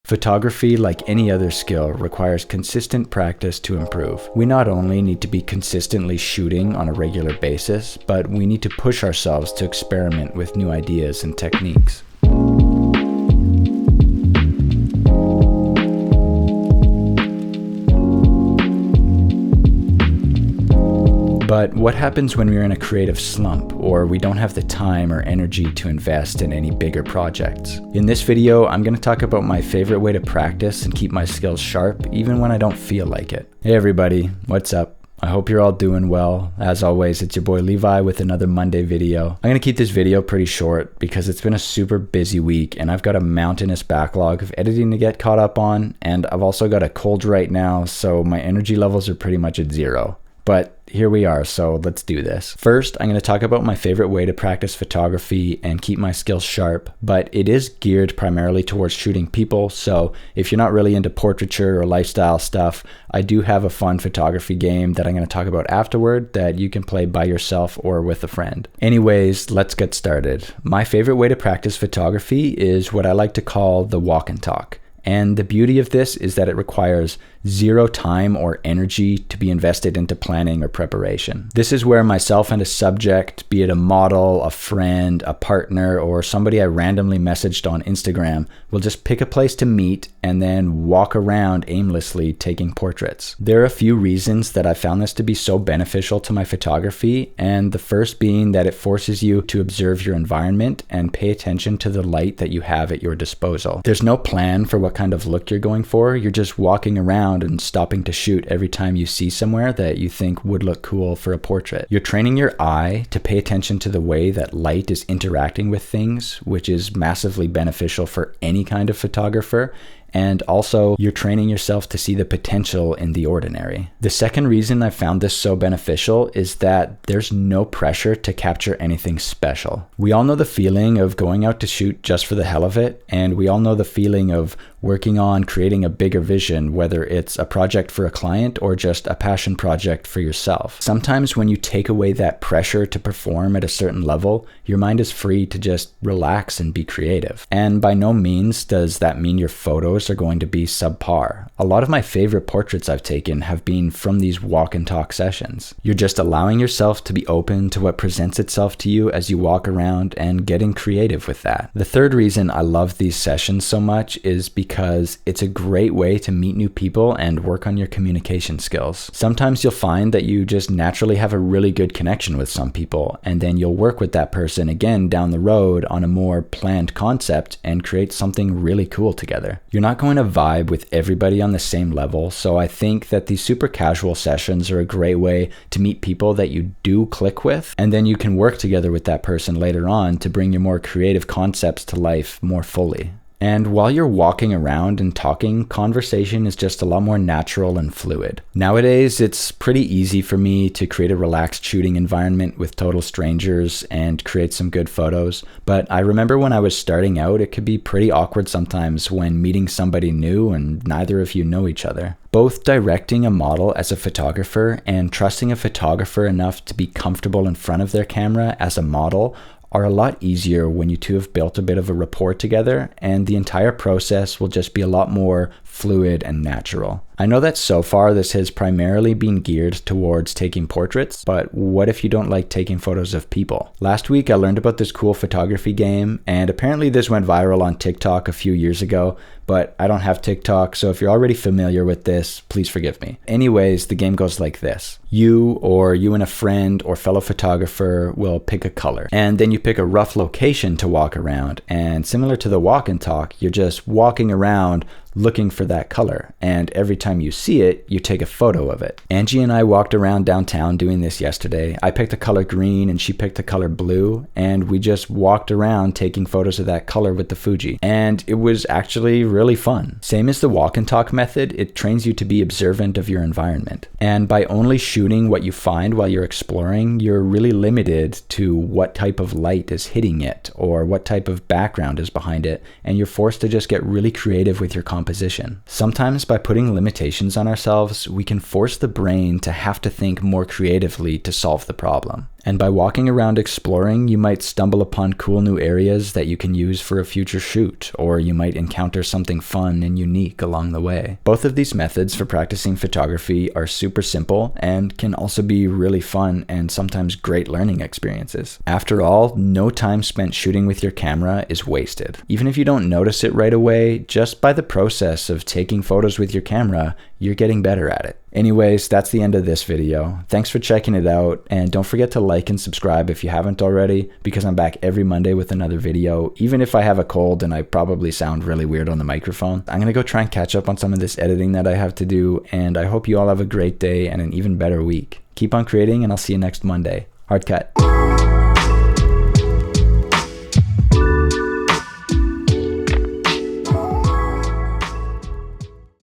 Photography, like any other skill, requires consistent practice to improve. We not only need to be consistently shooting on a regular basis, but we need to push ourselves to experiment with new ideas and techniques. But what happens when we're in a creative slump, or we don't have the time or energy to invest in any bigger projects? In this video, I'm going to talk about my favorite way to practice and keep my skills sharp, even when I don't feel like it. Hey everybody, what's up? I hope you're all doing well. As always, it's your boy Levi with another Monday video. I'm going to keep this video pretty short because it's been a super busy week and I've got a mountainous backlog of editing to get caught up on, and I've also got a cold right now, so my energy levels are pretty much at zero. But here we are, so let's do this. First, I'm going to talk about my favorite way to practice photography and keep my skills sharp, but it is geared primarily towards shooting people, so if you're not really into portraiture or lifestyle stuff, I do have a fun photography game that I'm going to talk about afterward that you can play by yourself or with a friend. Anyways, let's get started. My favorite way to practice photography is what I like to call the walk and talk. And the beauty of this is that it requires zero time or energy to be invested into planning or preparation. This is where myself and a subject, be it a model, a friend, a partner, or somebody I randomly messaged on Instagram, will just pick a place to meet and then walk around aimlessly taking portraits. There are a few reasons that I found this to be so beneficial to my photography, and the first being that it forces you to observe your environment and pay attention to the light that you have at your disposal. There's no plan for what kind of look you're going for. You're just walking around and stopping to shoot every time you see somewhere that you think would look cool for a portrait. You're training your eye to pay attention to the way that light is interacting with things, which is massively beneficial for any kind of photographer. And also, you're training yourself to see the potential in the ordinary. The second reason I found this so beneficial is that there's no pressure to capture anything special. We all know the feeling of going out to shoot just for the hell of it, and we all know the feeling of working on creating a bigger vision, whether it's a project for a client or just a passion project for yourself. Sometimes when you take away that pressure to perform at a certain level, your mind is free to just relax and be creative. And by no means does that mean your photos are going to be subpar. A lot of my favorite portraits I've taken have been from these walk and talk sessions. You're just allowing yourself to be open to what presents itself to you as you walk around and getting creative with that. The third reason I love these sessions so much is because it's a great way to meet new people and work on your communication skills. Sometimes you'll find that you just naturally have a really good connection with some people, and then you'll work with that person again down the road on a more planned concept and create something really cool together. You're not going to vibe with everybody on the same level, so I think that these super casual sessions are a great way to meet people that you do click with, and then you can work together with that person later on to bring your more creative concepts to life more fully. And while you're walking around and talking, conversation is just a lot more natural and fluid. Nowadays, it's pretty easy for me to create a relaxed shooting environment with total strangers and create some good photos. But I remember when I was starting out, it could be pretty awkward sometimes when meeting somebody new and neither of you know each other. Both directing a model as a photographer and trusting a photographer enough to be comfortable in front of their camera as a model are a lot easier when you two have built a bit of a rapport together, and the entire process will just be a lot more fluid and natural. I know that so far this has primarily been geared towards taking portraits, but what if you don't like taking photos of people? Last week I learned about this cool photography game, and apparently this went viral on TikTok a few years ago, but I don't have TikTok, so if you're already familiar with this, please forgive me. Anyways, the game goes like this. You and a friend or fellow photographer will pick a color, and then you pick a rough location to walk around, and similar to the walk and talk, you're just walking around looking for that color, and every time you see it, you take a photo of it. Angie and I walked around downtown doing this yesterday. I picked the color green and she picked the color blue, and we just walked around taking photos of that color with the Fuji, and it was actually really fun. Same as the walk and talk method, it trains you to be observant of your environment, and by only shooting what you find while you're exploring, you're really limited to what type of light is hitting it or what type of background is behind it, and you're forced to just get really creative with your composition. Sometimes by putting limitations on ourselves, we can force the brain to have to think more creatively to solve the problem. And by walking around exploring, you might stumble upon cool new areas that you can use for a future shoot, or you might encounter something fun and unique along the way. Both of these methods for practicing photography are super simple and can also be really fun and sometimes great learning experiences. After all, no time spent shooting with your camera is wasted. Even if you don't notice it right away, just by the process of taking photos with your camera, you're getting better at it. Anyways, that's the end of this video. Thanks for checking it out, and don't forget to like and subscribe if you haven't already, because I'm back every Monday with another video. Even if I have a cold and I probably sound really weird on the microphone, I'm gonna go try and catch up on some of this editing that I have to do, and I hope you all have a great day and an even better week. Keep on creating, and I'll see you next Monday. Hard cut.